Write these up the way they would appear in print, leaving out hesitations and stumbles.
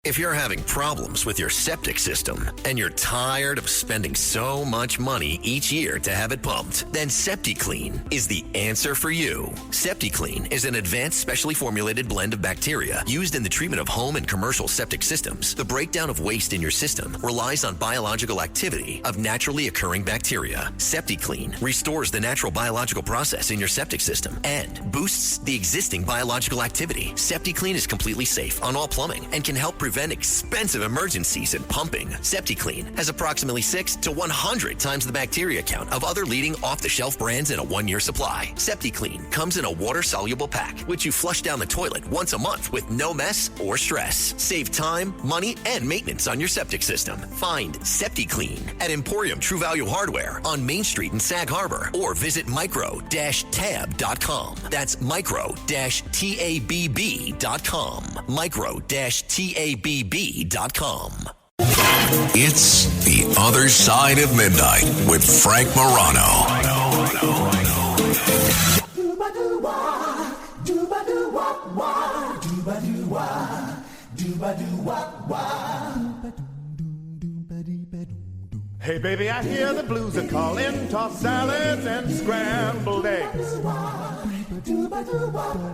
If you're having problems with your septic system and you're tired of spending so much money each year to have it pumped, then SeptiClean is the answer for you. SeptiClean is an advanced specially formulated blend of bacteria used in the treatment of home and commercial septic systems. The breakdown of waste in your system relies on biological activity of naturally occurring bacteria. SeptiClean restores the natural biological process in your septic system and boosts the existing biological activity. SeptiClean is completely safe on all plumbing and can help prevent expensive emergencies in pumping. SeptiClean has approximately 6 to 100 times the bacteria count of other leading off-the-shelf brands in a 1-year supply. SeptiClean comes in a water-soluble pack, which you flush down the toilet once a month with no mess or stress. Save time, money, and maintenance on your septic system. Find SeptiClean at Emporium True Value Hardware on Main Street in Sag Harbor or visit micro-tab.com. That's micro-tabb.com. Micro-tabb.com. It's The Other Side of Midnight with Frank Morano. Hey baby, I hear the blues are calling, tossed salads and scrambled eggs.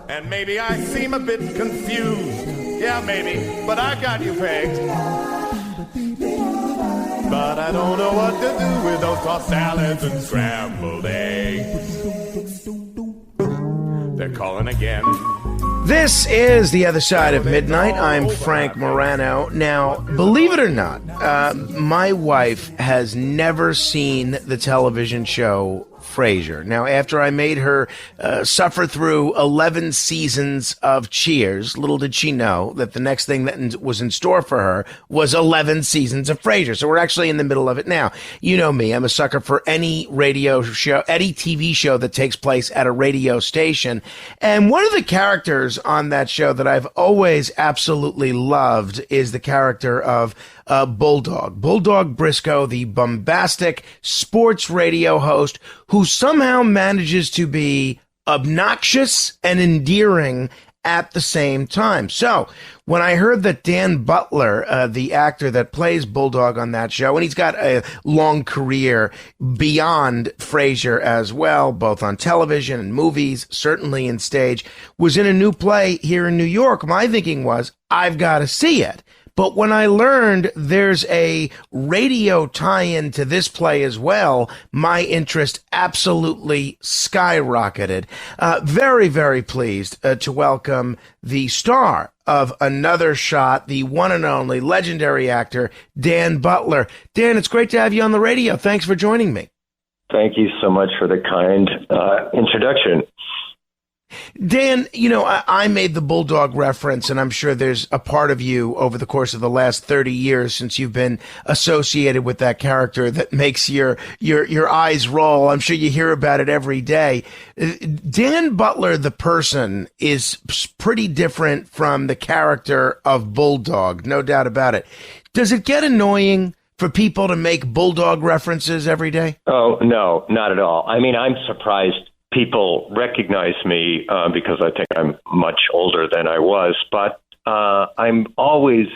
And maybe I seem a bit confused. Yeah, maybe, but I got you pegged. But I don't know what to do with those tossed salads and scrambled eggs. They're calling again. This is The Other Side of Midnight. I'm Frank Morano. Now, believe it or not, my wife has never seen the television show Frasier. Now, after I made her suffer through 11 seasons of Cheers, little did she know that the next thing that was in store for her was 11 seasons of Frasier. So we're actually in the middle of it now. You know me. I'm a sucker for any radio show, any TV show that takes place at a radio station. And one of the characters on that show that I've always absolutely loved is the character of Bulldog. Bulldog Briscoe, the bombastic sports radio host who somehow manages to be obnoxious and endearing at the same time. So when I heard that Dan Butler, the actor that plays Bulldog on that show, and he's got a long career beyond Frasier as well, both on television and movies, certainly in stage, was in a new play here in New York, my thinking was, I've got to see it. But when I learned there's a radio tie-in to this play as well, my interest absolutely skyrocketed. Very, very pleased to welcome the star of Another Shot, the one and only legendary actor, Dan Butler. Dan, it's great to have you on the radio. Thanks for joining me. Thank you so much for the kind introduction. Dan, you know, I made the Bulldog reference, and I'm sure there's a part of you over the course of the last 30 years since you've been associated with that character that makes your eyes roll. I'm sure you hear about it every day. Dan Butler, the person, is pretty different from the character of Bulldog, no doubt about it. Does it get annoying for people to make Bulldog references every day? Oh, no, not at all. I mean, I'm surprised people recognize me because I think I'm much older than I was, but I'm always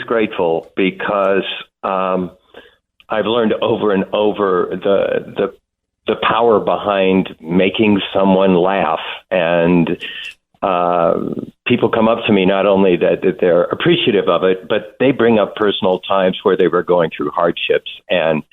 grateful because I've learned over and over the power behind making someone laugh, and people come up to me not only that they're appreciative of it, but they bring up personal times where they were going through hardships, and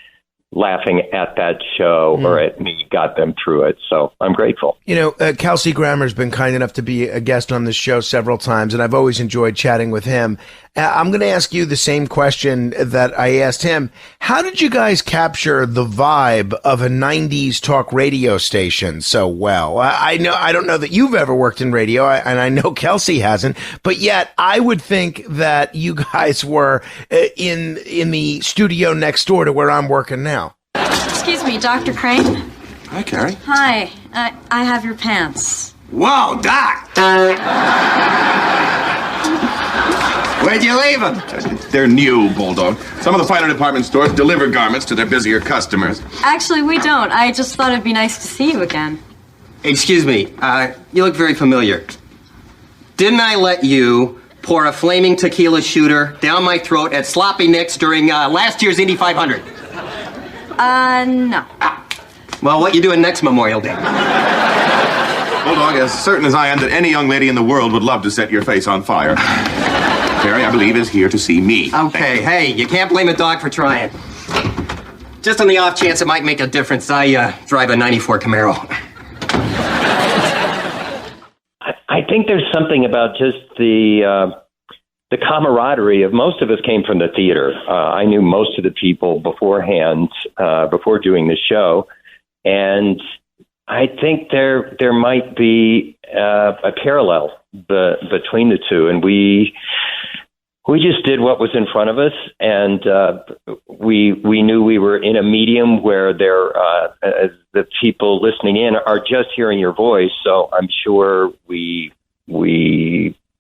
laughing at that show or at me got them through it. So I'm grateful. You know, Kelsey Grammer's been kind enough to be a guest on this show several times, and I've always enjoyed chatting with him. I'm going to ask you the same question that I asked him. How did you guys capture the vibe of a 90s talk radio station so well? I don't know that you've ever worked in radio, and I know Kelsey hasn't, but yet I would think that you guys were in the studio next door to where I'm working now. Excuse me, Dr. Crane? Hi, Carrie. Hi. I have your pants. Whoa, Doc! Where'd you leave them? They're new, Bulldog. Some of the finer department stores deliver garments to their busier customers. Actually, we don't. I just thought it'd be nice to see you again. Excuse me. You look very familiar. Didn't I let you pour a flaming tequila shooter down my throat at Sloppy Nick's during last year's Indy 500? No. Well, what you doing next Memorial Day? Bulldog, as certain as I am that any young lady in the world would love to set your face on fire. Terry, I believe, is here to see me. Okay, hey, you can't blame a dog for trying. Just on the off chance it might make a difference, I drive a 94 Camaro. I think there's something about just the camaraderie of most of us came from the theater. I knew most of the people beforehand, before doing the show, and I think there might be a parallel between the two, and we just did what was in front of us, and we knew we were in a medium where the people listening in are just hearing your voice. So I'm sure we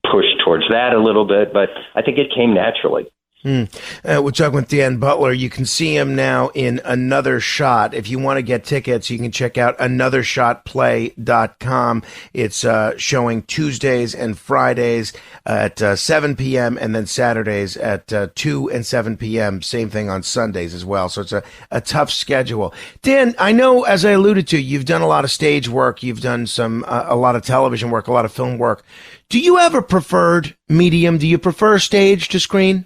pushed towards that a little bit, but I think it came naturally. We're talking with Dan Butler. You can see him now in Another Shot. If you want to get tickets, you can check out anothershotplay.com. It's showing Tuesdays and Fridays at 7 p.m. and then Saturdays at 2 and 7 p.m. Same thing on Sundays as well. So it's a tough schedule. Dan, I know, as I alluded to, you've done a lot of stage work. You've done a lot of television work, a lot of film work. Do you have a preferred medium? Do you prefer stage to screen?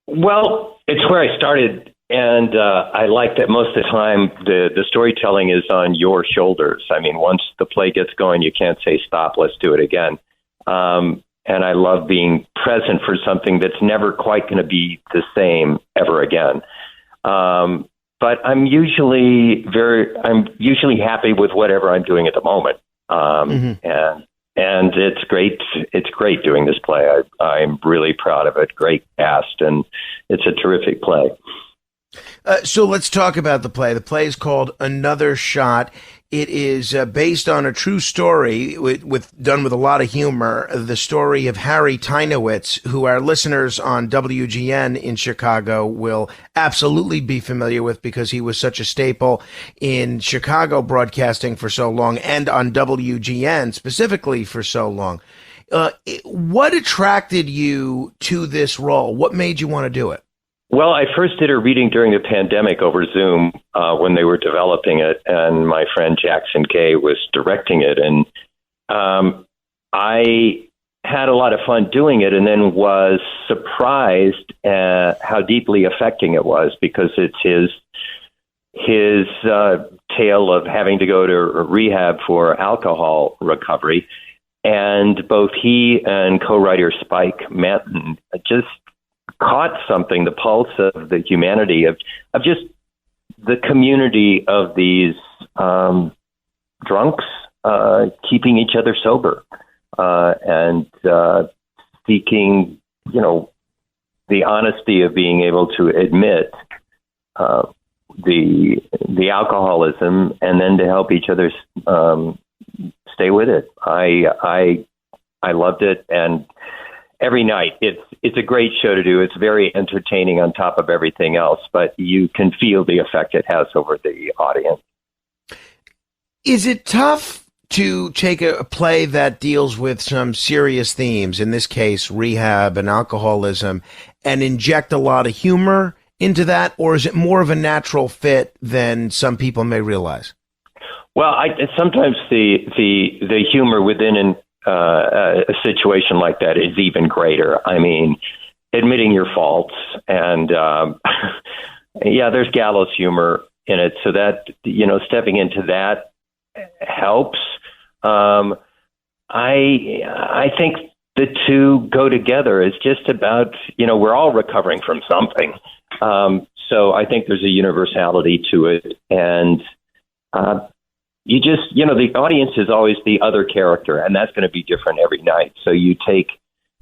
Well, it's where I started, and I like that most of the time the storytelling is on your shoulders. I mean, once the play gets going, you can't say, stop, let's do it again. And I love being present for something that's never quite going to be the same ever again. But I'm usually happy with whatever I'm doing at the moment. And it's great. It's great doing this play. I'm really proud of it. Great cast, and it's a terrific play. So let's talk about the play. The play is called Another Shot. It is based on a true story done with a lot of humor. The story of Harry Tynowitz, who our listeners on WGN in Chicago will absolutely be familiar with because he was such a staple in Chicago broadcasting for so long and on WGN specifically for so long. What attracted you to this role? What made you want to do it? Well, I first did a reading during the pandemic over Zoom when they were developing it, and my friend Jackson Kay was directing it. And I had a lot of fun doing it, and then was surprised at how deeply affecting it was, because it's his tale of having to go to rehab for alcohol recovery. And both he and co-writer Spike Manton just caught something, the pulse of the humanity of just the community of these drunks keeping each other sober and seeking, the honesty of being able to admit the alcoholism, and then to help each other stay with it. I loved it, and every night it's a great show to do. It's very entertaining on top of everything else, but you can feel the effect it has over the audience. Is it tough to take a play that deals with some serious themes, in this case rehab and alcoholism, and inject a lot of humor into that, or is it more of a natural fit than some people may realize? Well, sometimes the humor within a situation like that is even greater. I mean, admitting your faults, and there's gallows humor in it, so that stepping into that helps. I think the two go together. It's just about we're all recovering from something, so I think there's a universality to it, and you just, the audience is always the other character, and that's going to be different every night. So you take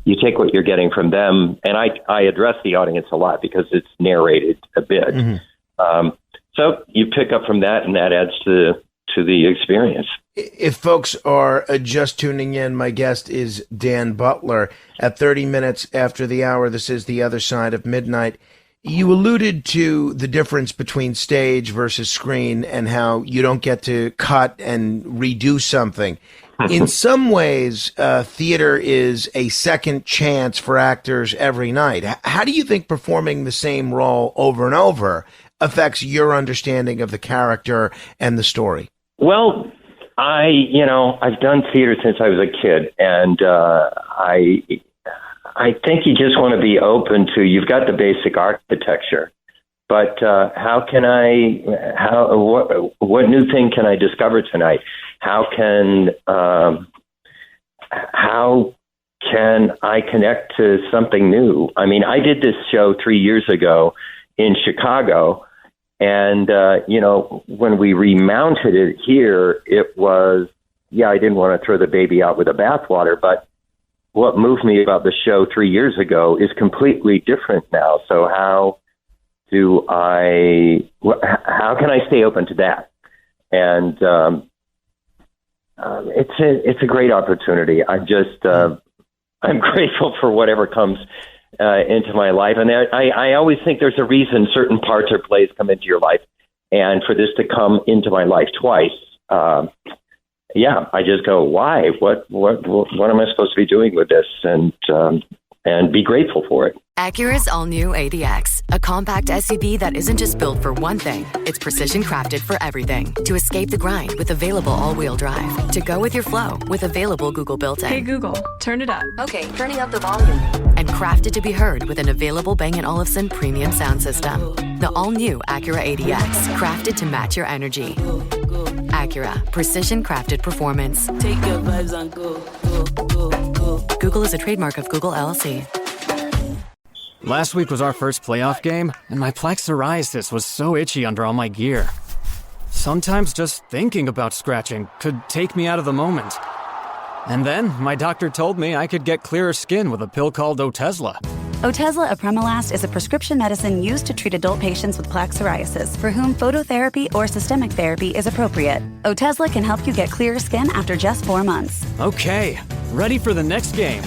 what you're getting from them, and I address the audience a lot because it's narrated a bit. Mm-hmm. So you pick up from that, and that adds to the experience. If folks are just tuning in, my guest is Dan Butler. At 30 minutes after the hour, this is The Other Side of Midnight. You alluded to the difference between stage versus screen and how you don't get to cut and redo something. in some ways, theater is a second chance for actors every night. How do you think performing the same role over and over affects your understanding of the character and the story? Well, I've done theater since I was a kid, and I think you just want to be open to, you've got the basic architecture, but what new thing can I discover tonight? How can I connect to something new? I mean, I did this show 3 years ago in Chicago, and, when we remounted it here, it was, I didn't want to throw the baby out with the bathwater, but what moved me about the show 3 years ago is completely different now. So how can I stay open to that? And it's a great opportunity. I'm grateful for whatever comes into my life. And I always think there's a reason certain parts or plays come into your life. And for this to come into my life twice, I just go, why? What am I supposed to be doing with this? And be grateful for it. Acura's all-new ADX, a compact SUV that isn't just built for one thing. It's precision crafted for everything. To escape the grind with available all-wheel drive. To go with your flow with available Google built-in. Hey Google, turn it up. Okay, turning up the volume. And crafted to be heard with an available Bang & Olufsen premium sound system. The all-new Acura ADX, crafted to match your energy. Acura, precision crafted performance. Take your vibes and go. Google is a trademark of Google LLC. Last week was our first playoff game, and my plaque psoriasis was so itchy under all my gear. Sometimes just thinking about scratching could take me out of the moment. And then my doctor told me I could get clearer skin with a pill called Otezla. Otezla apremilast is a prescription medicine used to treat adult patients with plaque psoriasis for whom phototherapy or systemic therapy is appropriate. Otezla can help you get clearer skin after just 4 months. Okay, ready for the next game.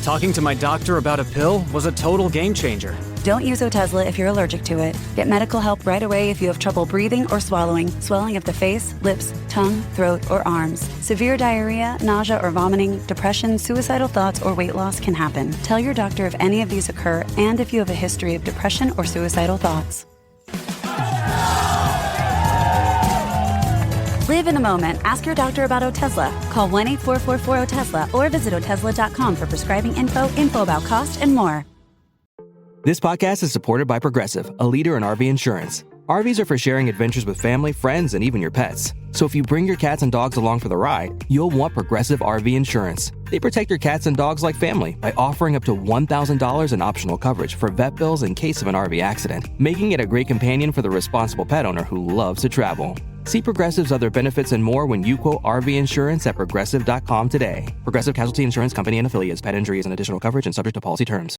Talking to my doctor about a pill was a total game changer. Don't use Otezla if you're allergic to it. Get medical help right away if you have trouble breathing or swallowing, swelling of the face, lips, tongue, throat, or arms. Severe diarrhea, nausea or vomiting, depression, suicidal thoughts, or weight loss can happen. Tell your doctor if any of these occur and if you have a history of depression or suicidal thoughts. Live in the moment. Ask your doctor about Otezla. Call 1-844-4-OTEZLA or visit Otezla.com for prescribing info about cost, and more. This podcast is supported by Progressive, a leader in RV insurance. RVs are for sharing adventures with family, friends, and even your pets. So if you bring your cats and dogs along for the ride, you'll want Progressive RV insurance. They protect your cats and dogs like family by offering up to $1,000 in optional coverage for vet bills in case of an RV accident, making it a great companion for the responsible pet owner who loves to travel. See Progressive's other benefits and more when you quote RV insurance at Progressive.com today. Progressive Casualty Insurance Company and Affiliates. Pet injuries and additional coverage and subject to policy terms.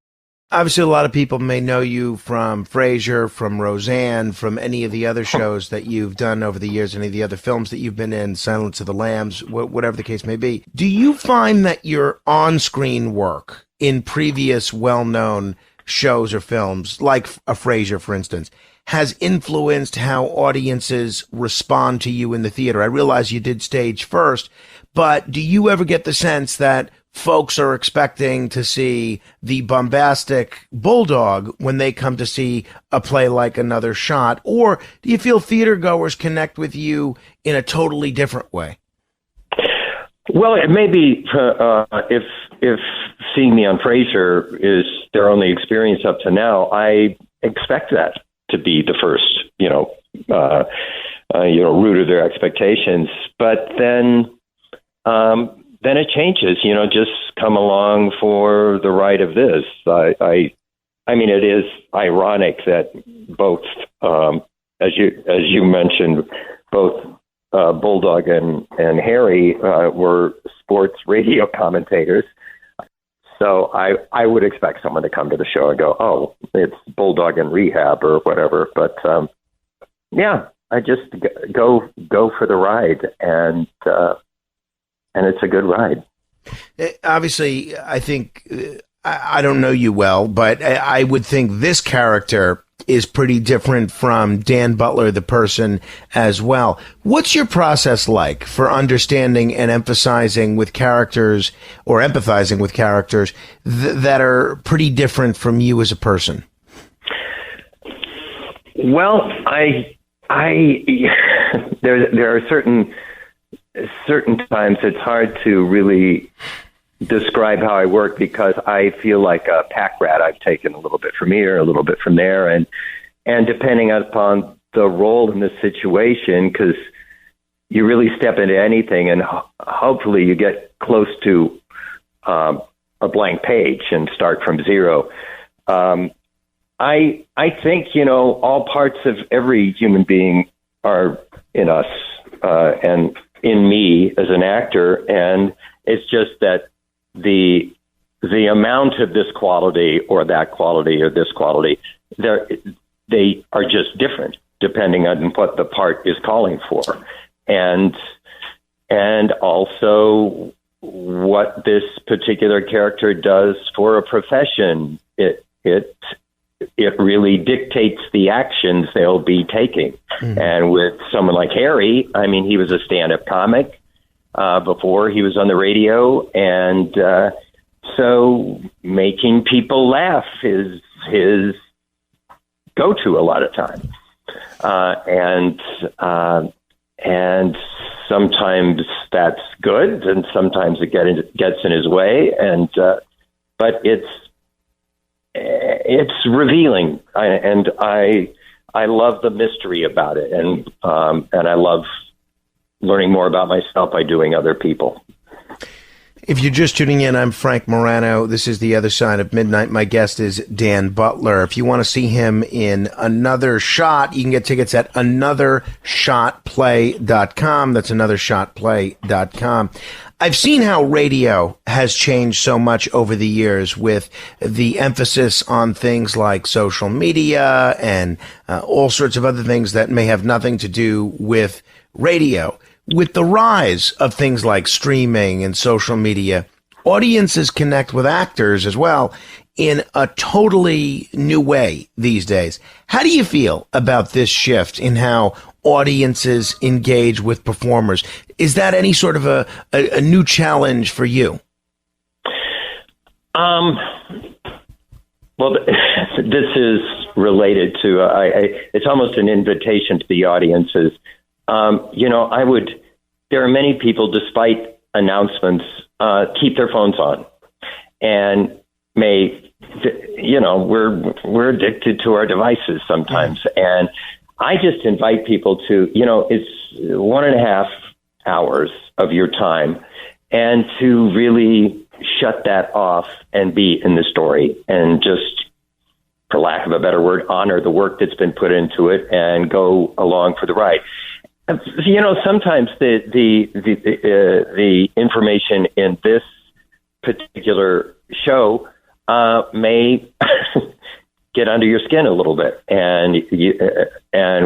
Obviously, a lot of people may know you from Frasier, from Roseanne, from any of the other shows that you've done over the years, any of the other films that you've been in, Silence of the Lambs, whatever the case may be. Do you find that your on-screen work in previous well-known shows or films, like a Frasier, for instance, has influenced how audiences respond to you in the theater? I realize you did stage first, but do you ever get the sense that folks are expecting to see the bombastic Bulldog when they come to see a play like Another Shot? Or do you feel theater goers connect with you in a totally different way? Well, it may be if seeing me on Frasier is their only experience up to now, I expect that to be the first, root of their expectations. But then it changes, just come along for the ride of this. I mean, it is ironic that both, as you mentioned, both Bulldog and Harry were sports radio commentators. So I would expect someone to come to the show and go, oh, it's Bulldog in rehab or whatever. But I just go for the ride, and it's a good ride. Obviously, I think I don't know you well, but I would think this character is pretty different from Dan Butler, the person, as well. What's your process like for understanding and emphasizing with characters or empathizing with characters that are pretty different from you as a person? Well, there are certain times it's hard to really describe how I work because I feel like a pack rat. I've taken a little bit from here, a little bit from there, and depending upon the role in the situation, because you really step into anything, and hopefully you get close to a blank page and start from zero. I think all parts of every human being are in us and in me as an actor, and it's just that the amount of this quality or that quality or this quality, they are just different depending on what the part is calling for, and also what this particular character does for a profession. It really dictates the actions they'll be taking. Mm-hmm. And with someone like Harry, I mean, he was a stand-up comic before he was on the radio, and so making people laugh is his go-to a lot of time. And sometimes that's good, and sometimes it gets in his way, but it's revealing, and I love the mystery about it, and I love learning more about myself by doing other people. If you're just tuning in, I'm Frank Morano. This is The Other Side of Midnight. My guest is Dan Butler. If you want to see him in Another Shot, you can get tickets at anothershotplay.com. That's anothershotplay.com. I've seen how radio has changed so much over the years with the emphasis on things like social media and all sorts of other things that may have nothing to do with radio. With the rise of things like streaming and social media, audiences connect with actors as well in a totally new way these days. How do you feel about this shift in how audiences engage with performers? Is that any sort of a new challenge for you? Well, this is related to, it's almost an invitation to the audiences. There are many people, despite announcements, keep their phones on and we're addicted to our devices sometimes. And I just invite people to, it's 1.5 hours of your time, and to really shut that off and be in the story and just, for lack of a better word, honor the work that's been put into it and go along for the ride. Sometimes the information in this particular show may get under your skin a little bit, and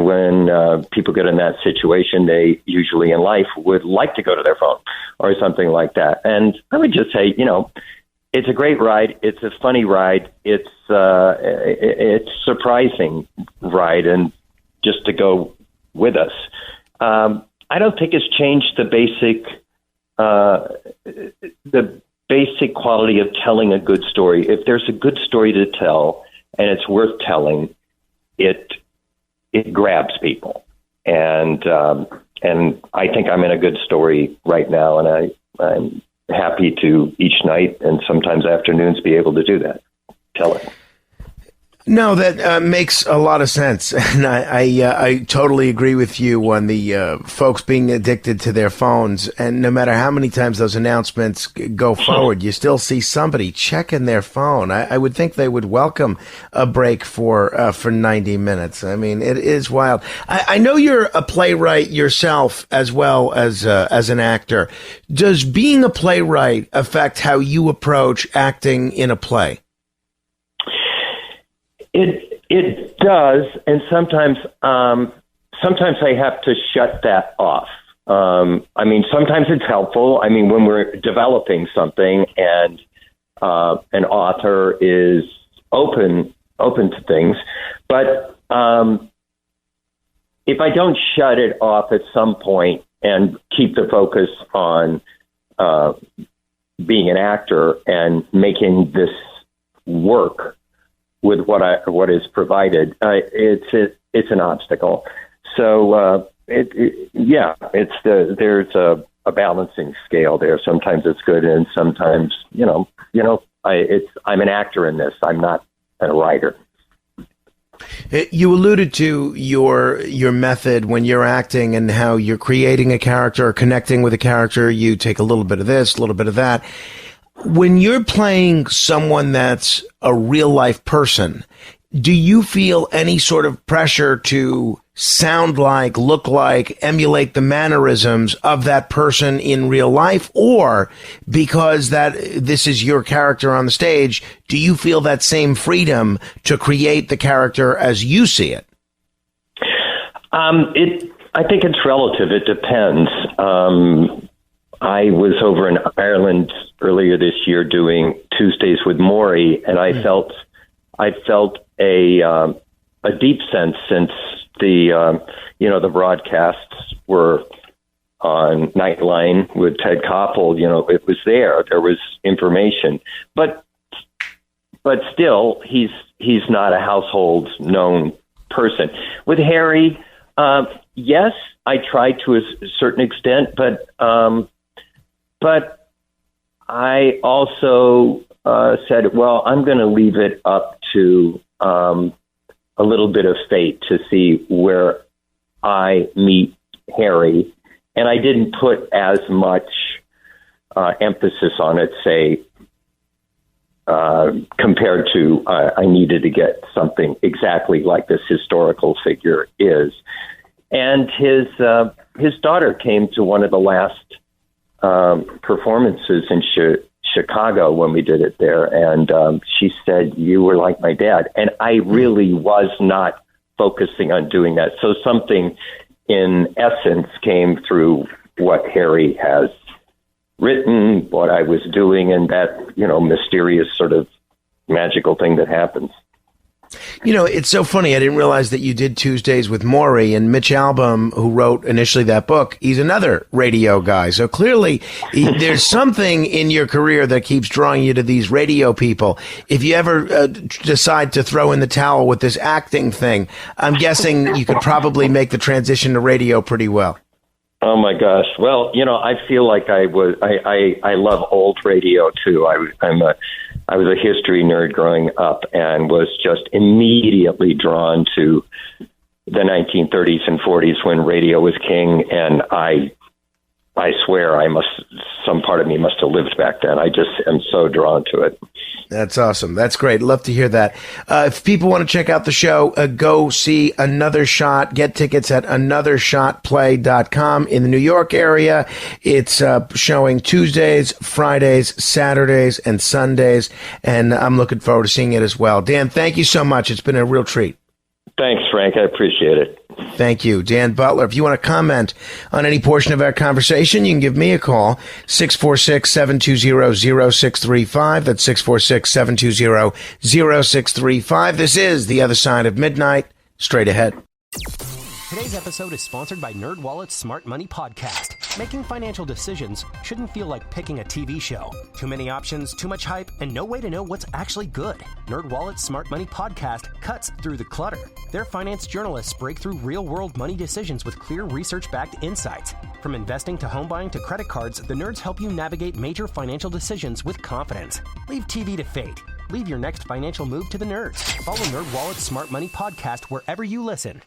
when people get in that situation, they usually in life would like to go to their phone or something like that. And I would just say, it's a great ride. It's a funny ride. It's surprising ride, and just to go with us. I don't think it's changed the basic quality of telling a good story. If there's a good story to tell and it's worth telling, it grabs people. And I think I'm in a good story right now, and I'm happy to each night and sometimes afternoons be able to do that, tell it. No, that makes a lot of sense, and I totally agree with you on the folks being addicted to their phones. And no matter how many times those announcements go forward, you still see somebody checking their phone. I would think they would welcome a break for 90 minutes. I mean, it is wild. I know you're a playwright yourself as well as an actor. Does being a playwright affect how you approach acting in a play? It does, and sometimes I have to shut that off. Sometimes it's helpful. When we're developing something and an author is open to things, but if I don't shut it off at some point and keep the focus on being an actor and making this work with what is provided, it's an obstacle. So there's a balancing scale there. Sometimes it's good, and sometimes I'm an actor in this. I'm not a writer. You alluded to your method when you're acting and how you're creating a character or connecting with a character. You take a little bit of this, a little bit of that. When you're playing someone that's a real life person, do you feel any sort of pressure to sound like, look like, emulate the mannerisms of that person in real life? Or because this is your character on the stage, do you feel that same freedom to create the character as you see it? I think it's relative. It depends. I was over in Ireland earlier this year doing Tuesdays with Maury, and I felt a deep sense since the broadcasts were on Nightline with Ted Koppel. It was there. There was information, but still, he's not a household known person. With Harry, yes, I tried to a certain extent, but I also said, well, I'm going to leave it up to a little bit of fate to see where I meet Harry. And I didn't put as much emphasis on it, say, compared to I needed to get something exactly like this historical figure is. And his daughter came to one of the last performances in Chicago when we did it there, and she said, "You were like my dad." And I really was not focusing on doing that. So something in essence came through what Harry has written, what I was doing, and that, mysterious sort of magical thing that happens. It's so funny. I didn't realize that you did Tuesdays with Maury, and Mitch Albom, who wrote initially that book, he's another radio guy. So clearly there's something in your career that keeps drawing you to these radio people. If you ever decide to throw in the towel with this acting thing, I'm guessing you could probably make the transition to radio pretty well. Oh my gosh. Well, I feel like I love old radio too. I was a history nerd growing up and was just immediately drawn to the 1930s and 40s when radio was king. And I swear some part of me must have lived back then. I just am so drawn to it. That's awesome. That's great. Love to hear that. If people want to check out the show, go see Another Shot. Get tickets at anothershotplay.com in the New York area. It's showing Tuesdays, Fridays, Saturdays, and Sundays. And I'm looking forward to seeing it as well. Dan, thank you so much. It's been a real treat. Thanks, Frank. I appreciate it. Thank you. Dan Butler. If you want to comment on any portion of our conversation, you can give me a call, 646-720-0635. That's 646-720-0635. This is The Other Side of Midnight. Straight ahead. Today's episode is sponsored by NerdWallet's Smart Money Podcast. Making financial decisions shouldn't feel like picking a TV show. Too many options, too much hype, and no way to know what's actually good. NerdWallet's Smart Money Podcast cuts through the clutter. Their finance journalists break through real-world money decisions with clear research-backed insights. From investing to home buying to credit cards, the nerds help you navigate major financial decisions with confidence. Leave TV to fate. Leave your next financial move to the nerds. Follow NerdWallet's Smart Money Podcast wherever you listen.